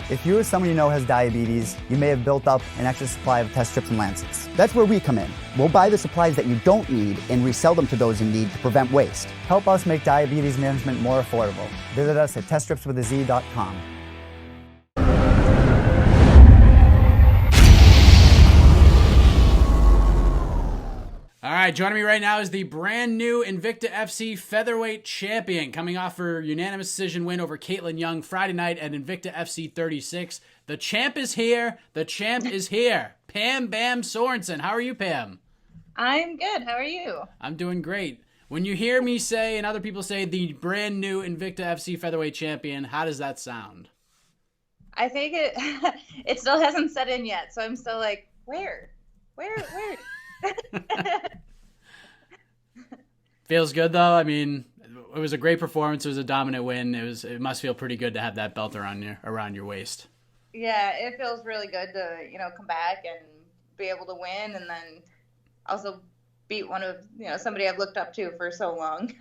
If you or someone you know has diabetes, you may have built up an extra supply of test strips and lancets. That's where we come in. We'll buy the supplies that you don't need and resell them to those in need to prevent waste. Help us make diabetes management more affordable. Visit us at teststripswithaz.com. All right, joining me right now is the brand new Invicta FC featherweight champion, coming off her unanimous decision win over Kaitlin Young Friday night at Invicta FC 36. The champ is here. The champ is here. Pam Sorenson. How are you, Pam? I'm good. How are you? I'm doing great. When you hear me say and other people say the brand new Invicta FC featherweight champion, how does that sound? I think it still hasn't set in yet, so I'm still like, where? Feels good though. I mean, it was a great performance. It was a dominant win. It must feel pretty good to have that belt around your waist. Yeah, it feels really good to, come back and be able to win, and then also beat one of, somebody I've looked up to for so long.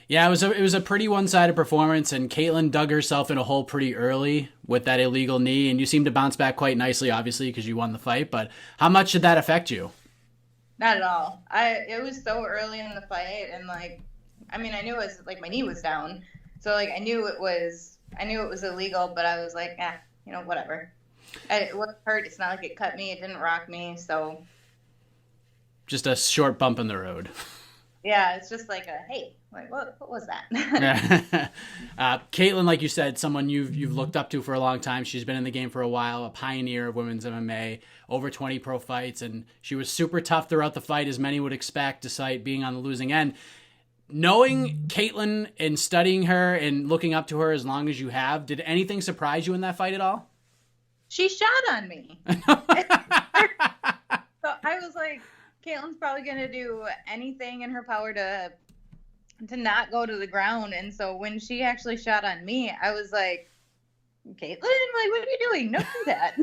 Yeah, it was a pretty one-sided performance, and Kaitlin dug herself in a hole pretty early with that illegal knee, and you seemed to bounce back quite nicely, obviously, because you won the fight. But how much did that affect you? Not at all. It was so early in the fight, and I knew it was my knee was down, so I knew it was illegal, but I was like, whatever. It wasn't hurt. It's not like it cut me. It didn't rock me, so just a short bump in the road. Yeah, it's just like hey, what was that? Kaitlin, like you said, someone you've looked up to for a long time. She's been in the game for a while, a pioneer of women's MMA, over 20 pro fights, and she was super tough throughout the fight, as many would expect, despite being on the losing end. Knowing Kaitlin and studying her and looking up to her as long as you have, did anything surprise you in that fight at all? She shot on me. So I was like, Kaitlin's probably going to do anything in her power to not go to the ground. And so when she actually shot on me, I was like, Kaitlin, what are you doing? Don't do that.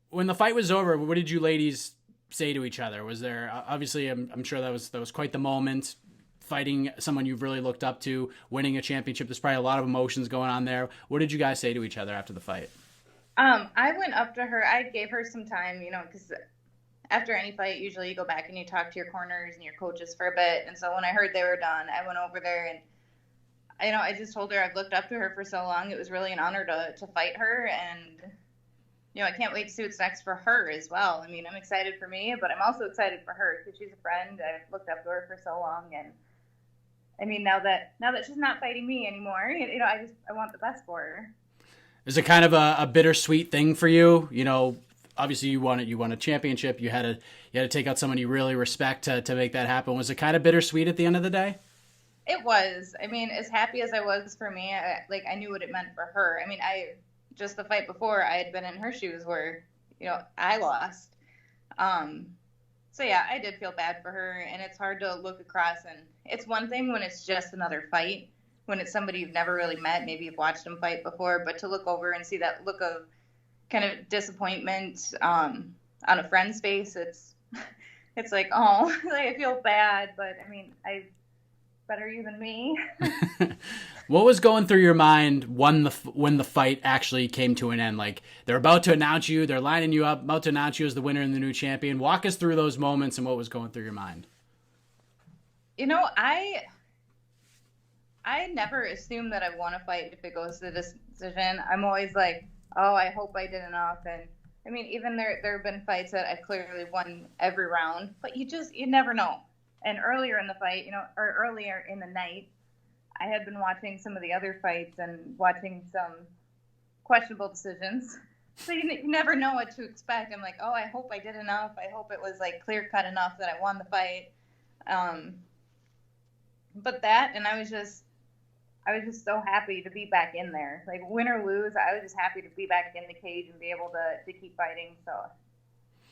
When the fight was over, what did you ladies say to each other? Was there, obviously, I'm sure that was quite the moment, fighting someone you've really looked up to, winning a championship. There's probably a lot of emotions going on there. What did you guys say to each other after the fight? I went up to her. I gave her some time, because after any fight, usually you go back and you talk to your corners and your coaches for a bit. And so when I heard they were done, I went over there and, I just told her I've looked up to her for so long. It was really an honor to fight her. And, I can't wait to see what's next for her as well. I mean, I'm excited for me, but I'm also excited for her because she's a friend. I've looked up to her for so long. And, I mean, now that she's not fighting me anymore, I want the best for her. Is it kind of a bittersweet thing for you? Obviously you won a championship. You had to take out someone you really respect to make that happen. Was it kind of bittersweet at the end of the day? It was. I mean, as happy as I was for me, I knew what it meant for her. I mean, just the fight before, I had been in her shoes where, I lost. So yeah, I did feel bad for her, and it's hard to look across, and it's one thing when it's just another fight, when it's somebody you've never really met, maybe you've watched them fight before, but to look over and see that look of kind of disappointment on a friend's face, it's like, oh, I feel bad, but I mean, better you than me. What was going through your mind when the fight actually came to an end? Like, they're about to announce you, they're lining you up, about to announce you as the winner and the new champion. Walk us through those moments and what was going through your mind. I never assume that I want to fight if it goes to the decision. I'm always like, oh, I hope I did enough. And I mean, even there have been fights that I clearly won every round, but you never know. And earlier in the fight, or earlier in the night, I had been watching some of the other fights and watching some questionable decisions. So you never know what to expect. I'm like, oh, I hope I did enough. I hope it was clear cut enough that I won the fight. But that, and I was just so happy to be back in there. Win or lose, I was just happy to be back in the cage and be able to keep fighting. So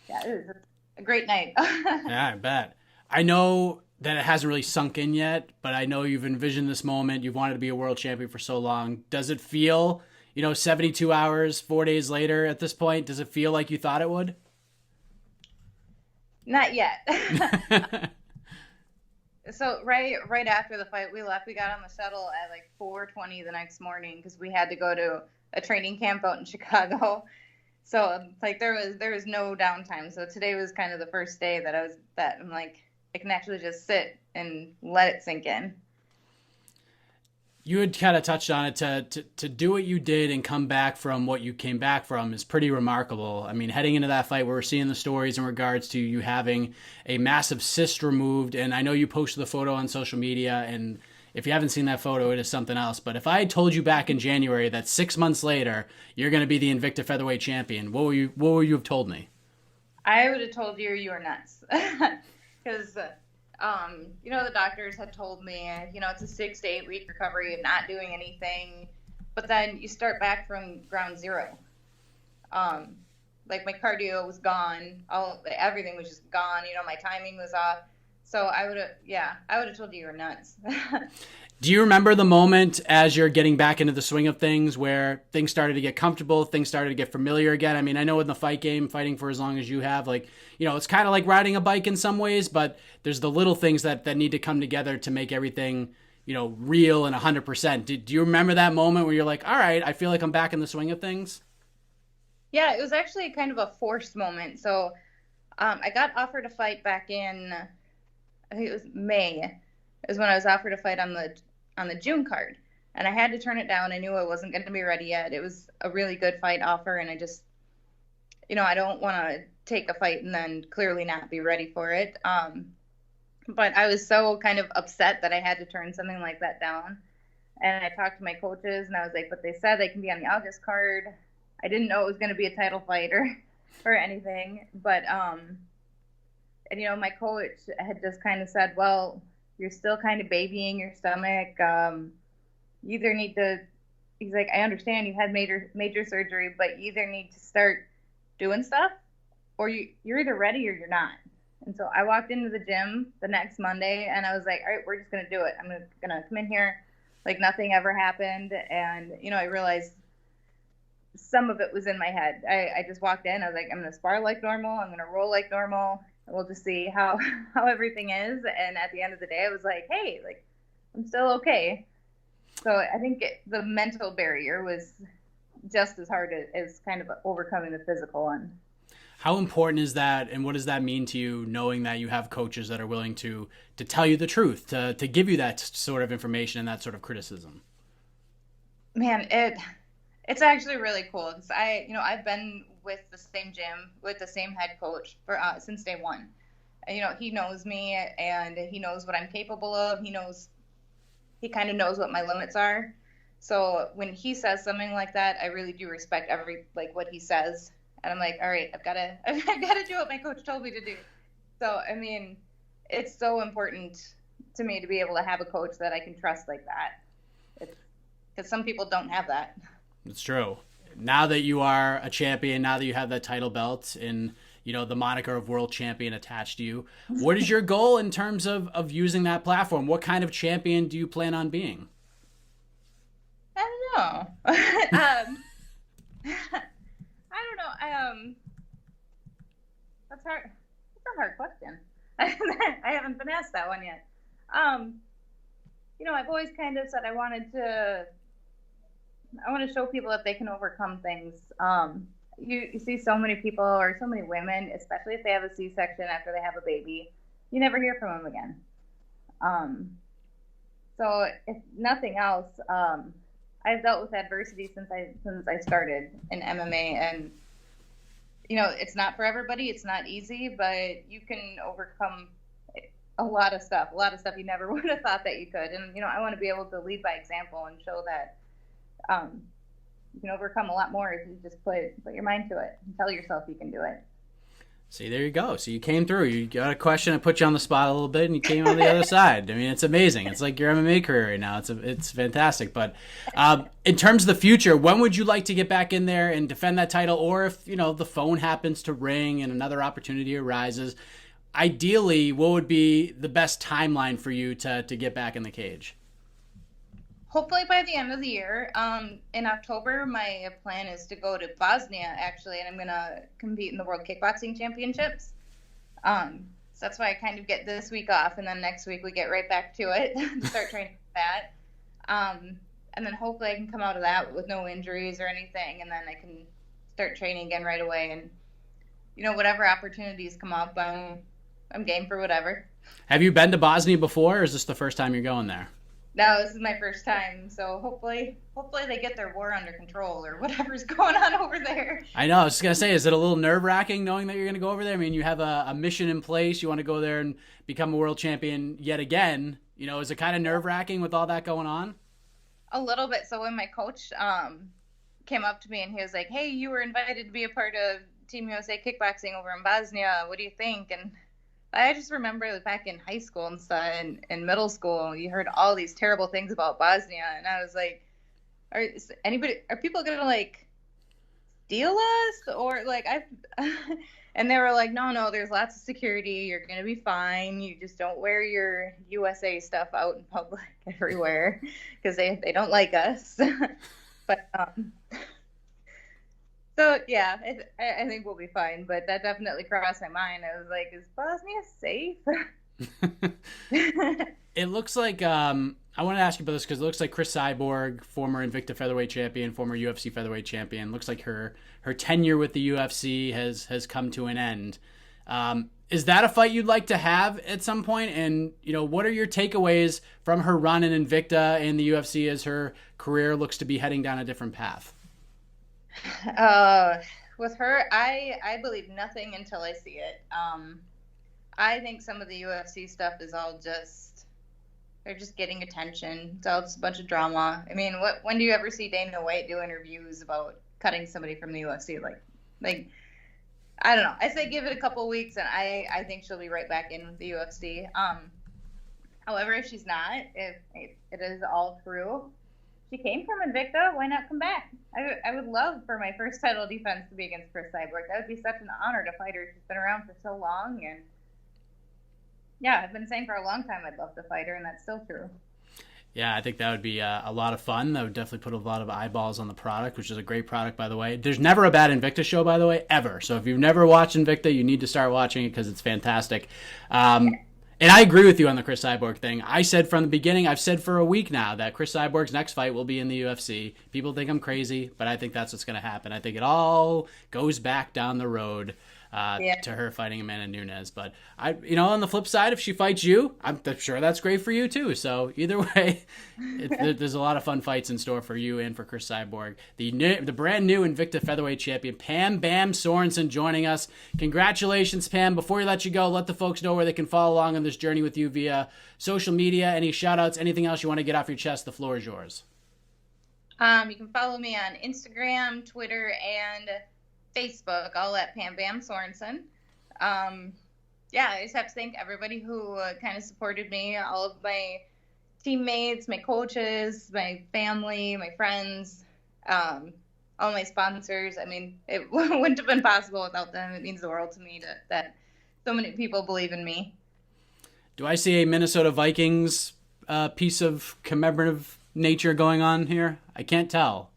yeah, it was a great night. Yeah, I bet. I know that it hasn't really sunk in yet, but I know you've envisioned this moment. You've wanted to be a world champion for so long. Does it feel, 72 hours, 4 days later at this point, does it feel like you thought it would? Not yet. So right after the fight, we left. We got on the shuttle at like 4:20 the next morning because we had to go to a training camp out in Chicago. So like there was no downtime. So today was kind of the first day that I'm like I can actually just sit and let it sink in. You had kind of touched on it. To do what you did and come back from what you came back from is pretty remarkable. I mean, heading into that fight, we were seeing the stories in regards to you having a massive cyst removed, and I know you posted the photo on social media, and if you haven't seen that photo, it is something else. But if I had told you back in January that 6 months later you're going to be the Invicta featherweight champion, what would you have told me? I would have told you were nuts. Because the doctors had told me, it's a 6 to 8 week recovery of not doing anything, but then you start back from ground zero. Like my cardio was gone, everything was just gone. My timing was off. So I would have told you were nuts. Do you remember the moment as you're getting back into the swing of things where things started to get comfortable, things started to get familiar again? I mean, I know in the fight game, fighting for as long as you have, it's kind of like riding a bike in some ways, but there's the little things that need to come together to make everything, real and 100%. Do you remember that moment where you're like, all right, I feel like I'm back in the swing of things? Yeah, it was actually kind of a forced moment. So I got offered a fight back in, I think it was May, is when I was offered a fight on the June card, and I had to turn it down. I knew I wasn't going to be ready yet. It was a really good fight offer, and I just, I don't want to take a fight and then clearly not be ready for it. But I was so kind of upset that I had to turn something like that down, and I talked to my coaches, and I was like, but they said they can be on the August card. I didn't know it was going to be a title fight or anything, but and my coach had just kind of said, well, you're still kind of babying your stomach. You either need to, he's like, I understand you had major surgery, but you either need to start doing stuff or you're either ready or you're not. And so I walked into the gym the next Monday and I was like, all right, we're just going to do it. I'm going to come in here like nothing ever happened. And, I realized some of it was in my head. I just walked in. I was like, I'm going to spar like normal. I'm going to roll like normal. We'll just see how everything is. And at the end of the day, I was like, hey, I'm still okay. So I think the mental barrier was just as hard as kind of overcoming the physical one. How important is that, and what does that mean to you, knowing that you have coaches that are willing to tell you the truth, to give you that sort of information and that sort of criticism? Man, it's actually really cool because I've been with the same gym with the same head coach for since day one. And, he knows me and he knows what I'm capable of. He kind of knows what my limits are. So when he says something like that, I really do respect what he says. And I'm like, all right, I've got to do what my coach told me to do. So, I mean, it's so important to me to be able to have a coach that I can trust like that. Because some people don't have that. It's true. Now that you are a champion, now that you have that title belt and, the moniker of world champion attached to you, what is your goal in terms of using that platform? What kind of champion do you plan on being? I don't know. I don't know. That's hard. That's a hard question. I haven't been asked that one yet. I've always kind of said I want to show people that they can overcome things. You see so many people or so many women, especially if they have a C-section after they have a baby, you never hear from them again. So if nothing else, I've dealt with adversity since I started in MMA, and it's not for everybody. It's not easy, but you can overcome a lot of stuff you never would have thought that you could. And I want to be able to lead by example and show that you can overcome a lot more if you just put your mind to it and tell yourself you can do it. See, there you go. So you came through. You got a question that put you on the spot a little bit, and you came on the other side. I mean, it's amazing. It's like your MMA career right now. It's fantastic. But in terms of the future, when would you like to get back in there and defend that title? Or if, the phone happens to ring and another opportunity arises, ideally, what would be the best timeline for you to get back in the cage? Hopefully by the end of the year. In October, my plan is to go to Bosnia, actually, and I'm going to compete in the World Kickboxing Championships. So that's why I kind of get this week off, and then next week we get right back to it to start training for that. And then hopefully I can come out of that with no injuries or anything, and then I can start training again right away. And, you know, whatever opportunities come up, I'm game for whatever. Have you been to Bosnia before, or is this the first time you're going there? No, this is my first time, so hopefully they get their war under control or whatever's going on over there. I know. I was just going to say, is it a little nerve-wracking knowing that you're going to go over there? I mean, you have a mission in place. You want to go there and become a world champion yet again. You know, is it kind of nerve-wracking with all that going on? A little bit. So when my coach came up to me and he was like, hey, you were invited to be a part of Team USA kickboxing over in Bosnia. What do you think? And I just remember back in high school and stuff, in middle school, you heard all these terrible things about Bosnia, and I was like, are people gonna like steal us or like and they were like, no, there's lots of security, you're gonna be fine, you just don't wear your USA stuff out in public everywhere because they don't like us. But so, yeah, I think we'll be fine, but that definitely crossed my mind. I was like, is Bosnia safe? It looks like, I want to ask you about this because it looks like Cris Cyborg, former Invicta featherweight champion, former UFC featherweight champion, looks like her tenure with the UFC has come to an end. Is that a fight you'd like to have at some point? And, you know, what are your takeaways from her run in Invicta and the UFC as her career looks to be heading down a different path? With her, I believe nothing until I see it. I think some of the UFC stuff is all they're just getting attention. It's all just a bunch of drama. I mean, when do you ever see Dana White do interviews about cutting somebody from the UFC? Like, I don't know. I say give it a couple of weeks, and I think she'll be right back in with the UFC. However, if she's not, if it is all true, she came from Invicta. Why not come back? I would love for my first title defense to be against Cris Cyborg. That would be such an honor to fight her. She's been around for so long, and yeah, I've been saying for a long time I'd love to fight her, and that's still true. Yeah, I think that would be a lot of fun. That would definitely put a lot of eyeballs on the product, which is a great product, by the way. There's never a bad Invicta show, by the way, ever. So if you've never watched Invicta, you need to start watching it because it's fantastic. And I agree with you on the Cris Cyborg thing. I said from the beginning, I've said for a week now, that Cris Cyborg's next fight will be in the UFC. People think I'm crazy, but I think that's what's going to happen. I think it all goes back down the road to her fighting Amanda Nunes. But on the flip side, if she fights you, I'm sure that's great for you too. So either way, there's a lot of fun fights in store for you and for Cris Cyborg. The brand new Invicta featherweight champion, Pam Sorenson, joining us. Congratulations, Pam. Before we let you go, let the folks know where they can follow along on this journey with you via social media. Any shout outs, anything else you want to get off your chest, the floor is yours. You can follow me on Instagram, Twitter, and Facebook, all at Pam Sorenson. I just have to thank everybody who kind of supported me, all of my teammates, my coaches, my family, my friends, all my sponsors. I mean, it wouldn't have been possible without them. It means the world to me that so many people believe in me. Do I see a Minnesota Vikings piece of commemorative nature going on here? I can't tell.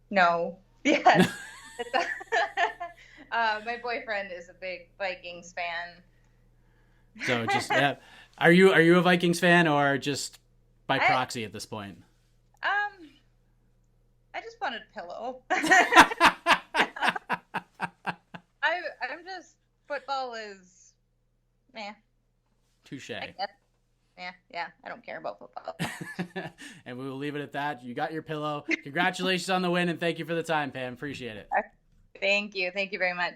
No. Yes. My boyfriend is a big Vikings fan. So just are you a Vikings fan or just by proxy at this point? I just wanted a pillow. I'm just, football is touche. Yeah, I don't care about football. And we will leave it at that. You got your pillow. Congratulations on the win, and thank you for the time, Pam. Appreciate it. Thank you very much.